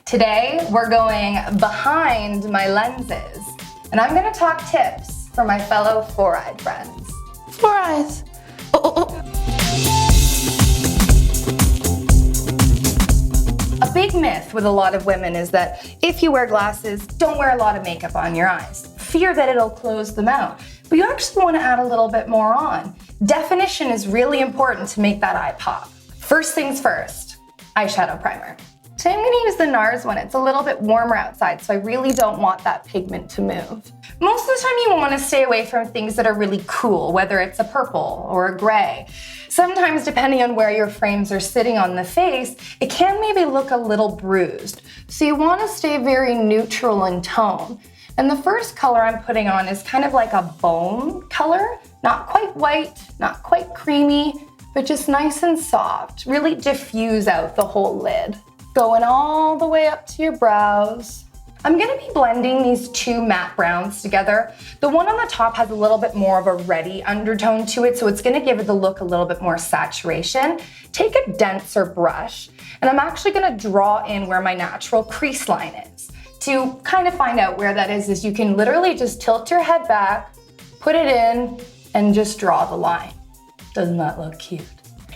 Today, we're going behind my lenses, and I'm gonna talk tips for my fellow four-eyed friends. Four eyes. A big myth with a lot of women is that if you wear glasses, don't wear a lot of makeup on your eyes. Fear that it'll close them out. But you actually want to add a little bit more on. Definition is really important to make that eye pop. First things first, eyeshadow primer. Today I'm gonna use the NARS one. It's a little bit warmer outside, so I really don't want that pigment to move. Most of the time you wanna stay away from things that are really cool, whether it's a purple or a gray. Sometimes, depending on where your frames are sitting on the face, it can maybe look a little bruised. So you wanna stay very neutral in tone. And the first color I'm putting on is kind of like a bone color, not quite white, not quite creamy, but just nice and soft. Really diffuse out the whole lid. Going all the way up to your brows. I'm gonna be blending these two matte browns together. The one on the top has a little bit more of a reddy undertone to it, so it's gonna give it the look a little bit more saturation. Take a denser brush, and I'm actually gonna draw in where my natural crease line is. To kind of find out where that is you can literally just tilt your head back, put it in, and just draw the line. Doesn't that look cute?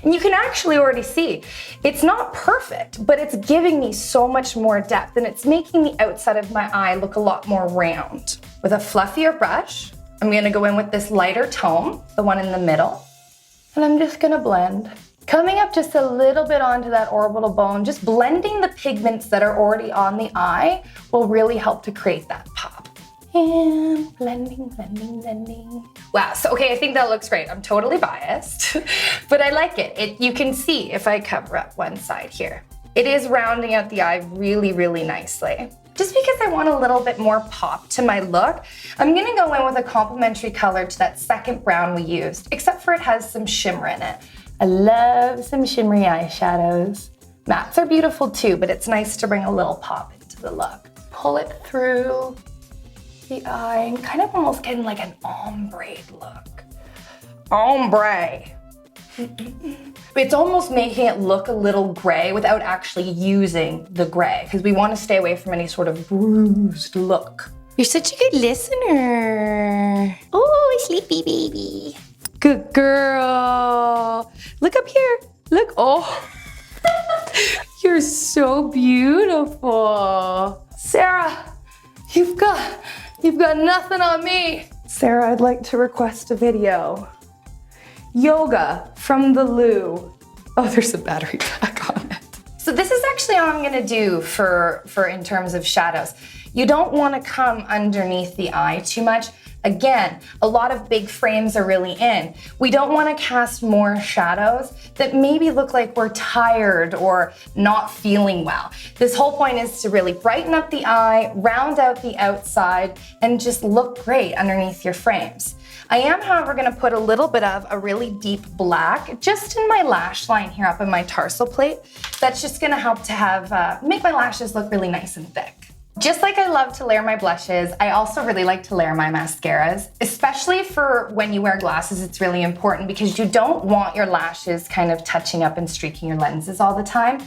And you can actually already see, it's not perfect, but it's giving me so much more depth, and it's making the outside of my eye look a lot more round. With a fluffier brush, I'm gonna go in with this lighter tone, the one in the middle, and I'm just gonna blend. Coming up just a little bit onto that orbital bone, just blending the pigments that are already on the eye will really help to create that pop. And blending, blending, blending. Wow, so okay, I think that looks great. I'm totally biased, but I like it. You can see if I cover up one side here. It is rounding out the eye really, really nicely. Just because I want a little bit more pop to my look, I'm gonna go in with a complementary color to that second brown we used, except for it has some shimmer in it. I love some shimmery eyeshadows. Mattes are beautiful too, but it's nice to bring a little pop into the look. Pull it through the eye and kind of almost getting like an ombre look. Ombre. But it's almost making it look a little gray without actually using the gray, because we want to stay away from any sort of bruised look. You're such a good listener. Oh, sleepy baby. Good girl. Look up here. Look. Oh, you're so beautiful. Sarah, you've got nothing on me. Sarah, I'd like to request a video. Yoga from the loo. Oh, there's a battery pack on it. So this is actually all I'm gonna do for in terms of shadows. You don't wanna come underneath the eye too much. Again, a lot of big frames are really in. We don't want to cast more shadows that maybe look like we're tired or not feeling well. This whole point is to really brighten up the eye, round out the outside, and just look great underneath your frames. I am, however, going to put a little bit of a really deep black just in my lash line here up in my tarsal plate. That's just going to help to have make my lashes look really nice and thick. Just like I love to layer my blushes, I also really like to layer my mascaras, especially for when you wear glasses. It's really important because you don't want your lashes kind of touching up and streaking your lenses all the time.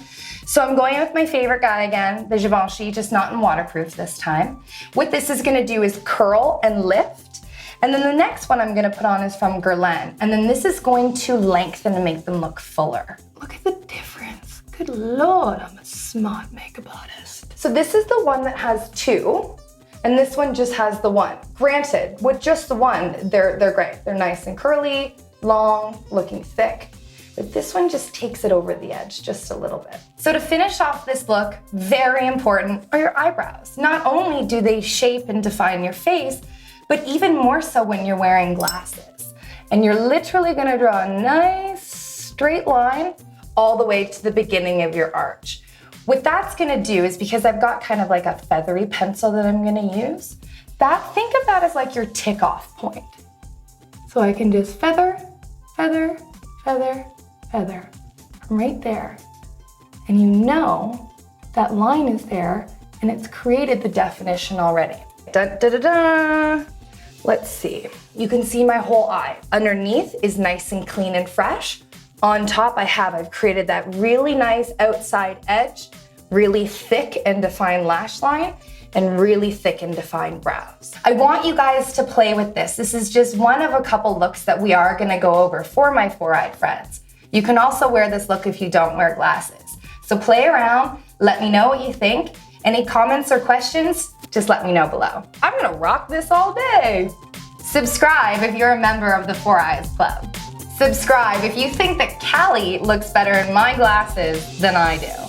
So I'm going with my favorite guy again, the Givenchy, just not in waterproof this time. What this is gonna do is curl and lift. And then the next one I'm gonna put on is from Guerlain. And then this is going to lengthen and make them look fuller. Look at the difference. Good Lord, I'm a smart makeup artist. So this is the one that has two, and this one just has the one. Granted, with just the one, they're great. They're nice and curly, long, looking thick. But this one just takes it over the edge just a little bit. So to finish off this look, very important are your eyebrows. Not only do they shape and define your face, but even more so when you're wearing glasses. And you're literally gonna draw a nice straight line all the way to the beginning of your arch. What that's gonna do is, because I've got kind of like a feathery pencil that I'm gonna use, think of that as like your tick off point. So I can just feather, feather, feather, feather, from right there. And you know that line is there and it's created the definition already. Da, da, da, da. Let's see. You can see my whole eye. Underneath is nice and clean and fresh. On top I've created that really nice outside edge really thick and defined lash line and really thick and defined brows. I want you guys to play with this. This is just one of a couple looks that we are gonna go over for my four-eyed friends. You can also wear this look if you don't wear glasses. So play around, let me know what you think. Any comments or questions, just let me know below. I'm gonna rock this all day. Subscribe if you're a member of the Four Eyes Club. Subscribe if you think that Callie looks better in my glasses than I do.